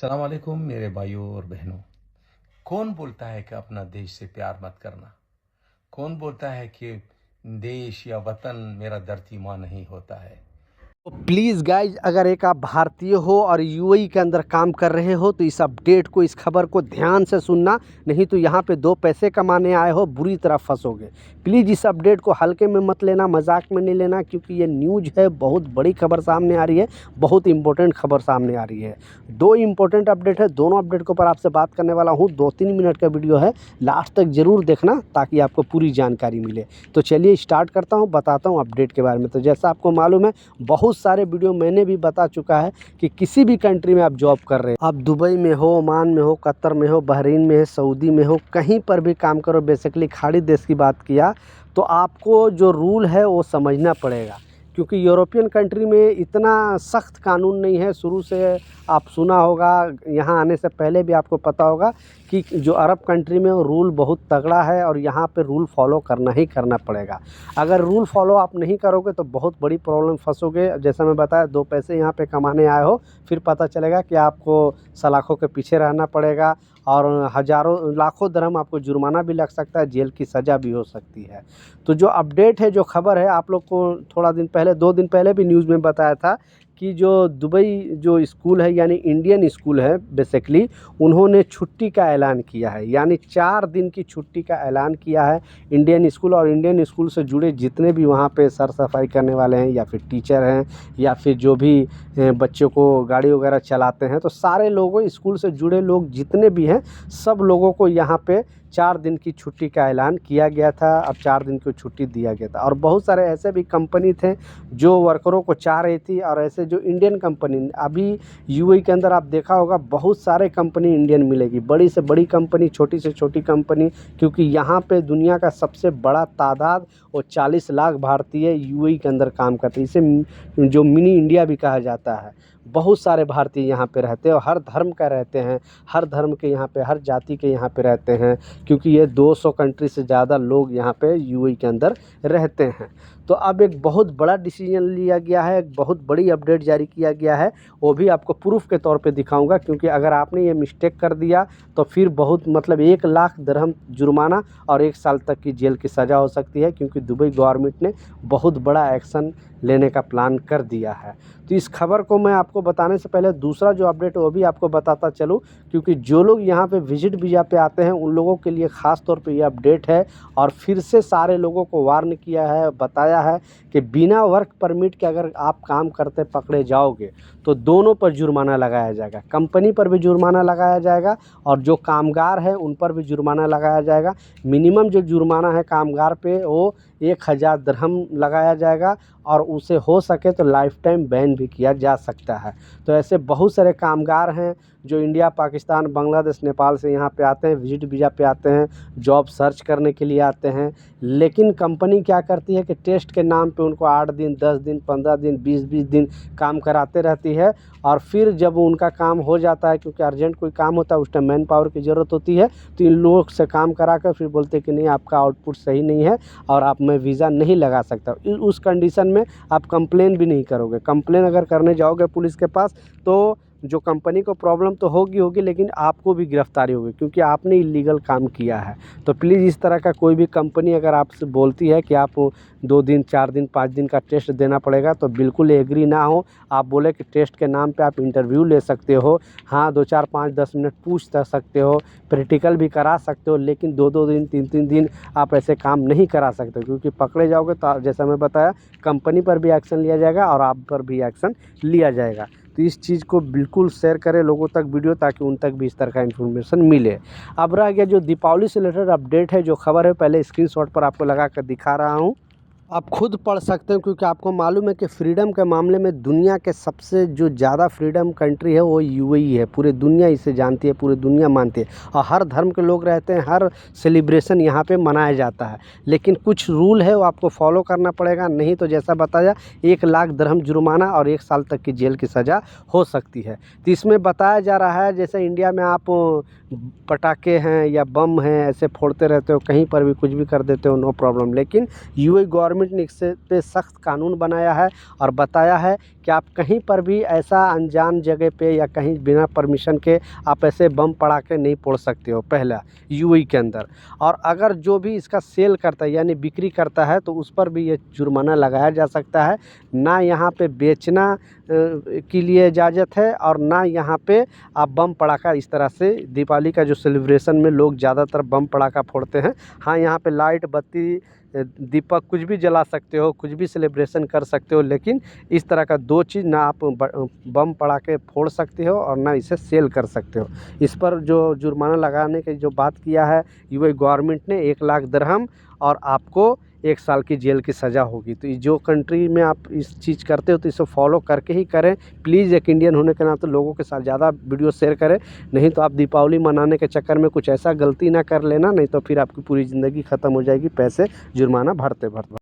सलाम वालेकुम मेरे भाइयों और बहनों। कौन बोलता है कि अपना देश से प्यार मत करना? कौन बोलता है कि देश या वतन मेरा धरती माँ नहीं होता है? तो प्लीज़ गाइज, अगर एक आप भारतीय हो और यूएई के अंदर काम कर रहे हो तो इस अपडेट को, इस खबर को ध्यान से सुनना, नहीं तो यहाँ पे दो पैसे कमाने आए हो बुरी तरह फंसोगे। प्लीज़ इस अपडेट को हल्के में मत लेना, मजाक में नहीं लेना, क्योंकि ये न्यूज़ है, बहुत बड़ी खबर सामने आ रही है, बहुत इंपॉर्टेंट खबर सामने आ रही है। दो इंपॉर्टेंट अपडेट है, दोनों अपडेट के ऊपर आपसे बात करने वाला हूँ। 2-3 मिनट का वीडियो है, लास्ट तक ज़रूर देखना ताकि आपको पूरी जानकारी मिले। तो चलिए स्टार्ट करता हूँ, बताता हूँ अपडेट के बारे में। तो जैसा आपको मालूम है, बहुत सारे वीडियो मैंने भी बता चुका है कि किसी भी कंट्री में आप जॉब कर रहे हैं, आप दुबई में हो, ओमान में हो, कतर में हो, बहरीन में हो, सऊदी में हो, कहीं पर भी काम करो, बेसिकली खाड़ी देश की बात किया तो आपको जो रूल है वो समझना पड़ेगा। क्योंकि यूरोपियन कंट्री में इतना सख्त कानून नहीं है। शुरू से आप सुना होगा, यहाँ आने से पहले भी आपको पता होगा कि जो अरब कंट्री में वो रूल बहुत तगड़ा है और यहाँ पे रूल फॉलो करना ही करना पड़ेगा। अगर रूल फॉलो आप नहीं करोगे तो बहुत बड़ी प्रॉब्लम फंसोगे। जैसा मैं बताया, दो पैसे यहाँ पे कमाने आए हो, फिर पता चलेगा कि आपको सलाखों के पीछे रहना पड़ेगा और हज़ारों लाखों दिरहम आपको जुर्माना भी लग सकता है, जेल की सज़ा भी हो सकती है। तो जो अपडेट है, जो खबर है, आप लोग को थोड़ा दिन पहले, 2 दिन पहले भी न्यूज़ में बताया था कि जो दुबई जो स्कूल है, यानी इंडियन स्कूल है बेसिकली, उन्होंने छुट्टी का ऐलान किया है। यानी 4 दिन की छुट्टी का ऐलान किया है इंडियन स्कूल। और इंडियन स्कूल से जुड़े जितने भी वहाँ पे सर सफाई करने वाले हैं, या फिर टीचर हैं, या फिर जो भी बच्चों को गाड़ी वगैरह चलाते हैं, तो सारे लोगों, स्कूल से जुड़े लोग जितने भी हैं, सब लोगों को यहाँ पे 4 दिन की छुट्टी का ऐलान किया गया था। अब 4 दिन की छुट्टी दिया गया था। और बहुत सारे ऐसे भी कंपनी थे जो वर्करों को चाह रही थी, और ऐसे जो इंडियन कंपनी, अभी यूएई के अंदर आप देखा होगा बहुत सारे कंपनी इंडियन मिलेगी, बड़ी से बड़ी कंपनी, छोटी से छोटी कंपनी, क्योंकि यहाँ पे दुनिया का सबसे बड़ा तादाद और 40 लाख भारतीय यूएई के अंदर काम करते हैं। इसे जो मिनी इंडिया भी कहा जाता है। बहुत सारे भारतीय यहाँ पे रहते हैं और हर धर्म का रहते हैं, हर धर्म के यहाँ पे, हर जाति के यहाँ पे रहते हैं, क्योंकि ये 200 कंट्री से ज़्यादा लोग यहाँ पे यूएई के अंदर रहते हैं। तो अब एक बहुत बड़ा डिसीजन लिया गया है, एक बहुत बड़ी अपडेट जारी किया गया है, वो भी आपको प्रूफ के तौर पे दिखाऊंगा। क्योंकि अगर आपने ये मिस्टेक कर दिया तो फिर बहुत, मतलब 1 लाख दिरहम जुर्माना और 1 साल तक की जेल की सज़ा हो सकती है, क्योंकि दुबई गवर्नमेंट ने बहुत बड़ा एक्शन लेने का प्लान कर दिया है। तो इस खबर को मैं आपको बताने से पहले दूसरा जो अपडेट है वो भी आपको बताता चलूँ, क्योंकि जो लोग यहाँ पे विजिट वीज़ा पे आते हैं उन लोगों के लिए ख़ास तौर पे ये अपडेट है। और फिर से सारे लोगों को वार्न किया है, बताया है कि बिना वर्क परमिट के अगर आप काम करते पकड़े जाओगे तो दोनों पर जुर्माना लगाया जाएगा। कंपनी पर भी जुर्माना लगाया जाएगा और जो कामगार हैं उन पर भी जुर्माना लगाया जाएगा। मिनिमम जो जुर्माना है कामगार पे वो 1000 दिरहम लगाया जाएगा, और उसे हो सके तो लाइफ टाइम बैन भी किया जा सकता है। तो ऐसे बहुत सारे कामगार हैं जो इंडिया, पाकिस्तान, बांग्लादेश, नेपाल से यहाँ पे आते हैं, विजिट वीज़ा पे आते हैं, जॉब सर्च करने के लिए आते हैं। लेकिन कंपनी क्या करती है कि टेस्ट के नाम पे उनको 8 दिन, 10 दिन, 15 दिन, 20-20 दिन काम कराते रहती है। और फिर जब उनका काम हो जाता है, क्योंकि अर्जेंट कोई काम होता है, उस टाइम मैन पावर की ज़रूरत होती है, तो इन लोगों से काम करा कर फिर बोलते हैं कि नहीं, आपका आउटपुट सही नहीं है और आप, मैं वीज़ा नहीं लगा सकता। उस कंडीशन में आप कंप्लेन भी नहीं करोगे। कंप्लेन अगर करने जाओगे पुलिस के पास तो जो कंपनी को प्रॉब्लम तो होगी, लेकिन आपको भी गिरफ्तारी होगी, क्योंकि आपने इलीगल काम किया है। तो प्लीज़ इस तरह का कोई भी कंपनी अगर आपसे बोलती है कि आप 2 दिन, 4 दिन, 5 दिन का टेस्ट देना पड़ेगा, तो बिल्कुल एग्री ना हो। आप बोले कि टेस्ट के नाम पे आप इंटरव्यू ले सकते हो, हाँ 2, 4, 5, 10 मिनट पूछ सकते हो, प्रैक्टिकल भी करा सकते हो, लेकिन 2-2 दिन, 3-3 दिन आप ऐसे काम नहीं करा सकते, क्योंकि पकड़े जाओगे तो जैसा मैं बताया, कंपनी पर भी एक्शन लिया जाएगा और आप पर भी एक्शन लिया जाएगा। तो इस चीज़ को बिल्कुल शेयर करें लोगों तक वीडियो, ताकि उन तक भी इस तरह का इन्फॉर्मेशन मिले। अब रह गया जो दीपावली से रिलेटेड अपडेट है, जो खबर है, पहले स्क्रीनशॉट पर आपको लगा कर दिखा रहा हूँ, आप खुद पढ़ सकते हो। क्योंकि आपको मालूम है कि फ्रीडम के मामले में दुनिया के सबसे जो ज़्यादा फ्रीडम कंट्री है वो यूएई है। पूरी दुनिया इसे जानती है, पूरी दुनिया मानती है, और हर धर्म के लोग रहते हैं, हर सेलिब्रेशन यहाँ पे मनाया जाता है। लेकिन कुछ रूल है वो आपको फॉलो करना पड़ेगा, नहीं तो जैसा बताया 1 लाख दिरहम जुर्माना और 1 साल तक की जेल की सज़ा हो सकती है। तो इसमें बताया जा रहा है, जैसे इंडिया में आप पटाखे हैं या बम हैं ऐसे फोड़ते रहते हो, कहीं पर भी कुछ भी कर देते हो, नो प्रॉब्लम। लेकिन यूएई गवर्नमेंट गवर्नमेंट ने इससे पे सख्त कानून बनाया है और बताया है कि आप कहीं पर भी ऐसा अनजान जगह पे या कहीं बिना परमिशन के आप ऐसे बम पड़ाके नहीं फोड़ सकते हो, पहला यूएई के अंदर। और अगर जो भी इसका सेल करता है यानी बिक्री करता है तो उस पर भी ये जुर्माना लगाया जा सकता है। ना यहाँ पे बेचना के लिए इजाज़त है और ना यहाँ पे आप बम पड़ाका इस तरह से दीपावली का जो सेलिब्रेशन में लोग ज़्यादातर बम पड़ाका फोड़ते हैं। हाँ, यहाँ पे लाइट बत्ती दीपक कुछ भी जला सकते हो, कुछ भी सेलिब्रेशन कर सकते हो, लेकिन इस तरह का दो चीज़ ना आप बम पड़ाके फोड़ सकते हो और ना इसे सेल कर सकते हो। इस पर जो जुर्माना लगाने की जो बात किया है यूएई गवर्नमेंट ने 1 लाख दिरहम और आपको 1 साल की जेल की सज़ा होगी। तो जो कंट्री में आप इस चीज़ करते हो तो इसे फॉलो करके ही करें। प्लीज़ एक इंडियन होने के नाते लोगों के साथ ज़्यादा वीडियो शेयर करें, नहीं तो आप दीपावली मनाने के चक्कर में कुछ ऐसा गलती ना कर लेना, नहीं तो फिर आपकी पूरी ज़िंदगी ख़त्म हो जाएगी पैसे जुर्माना भरते भरते।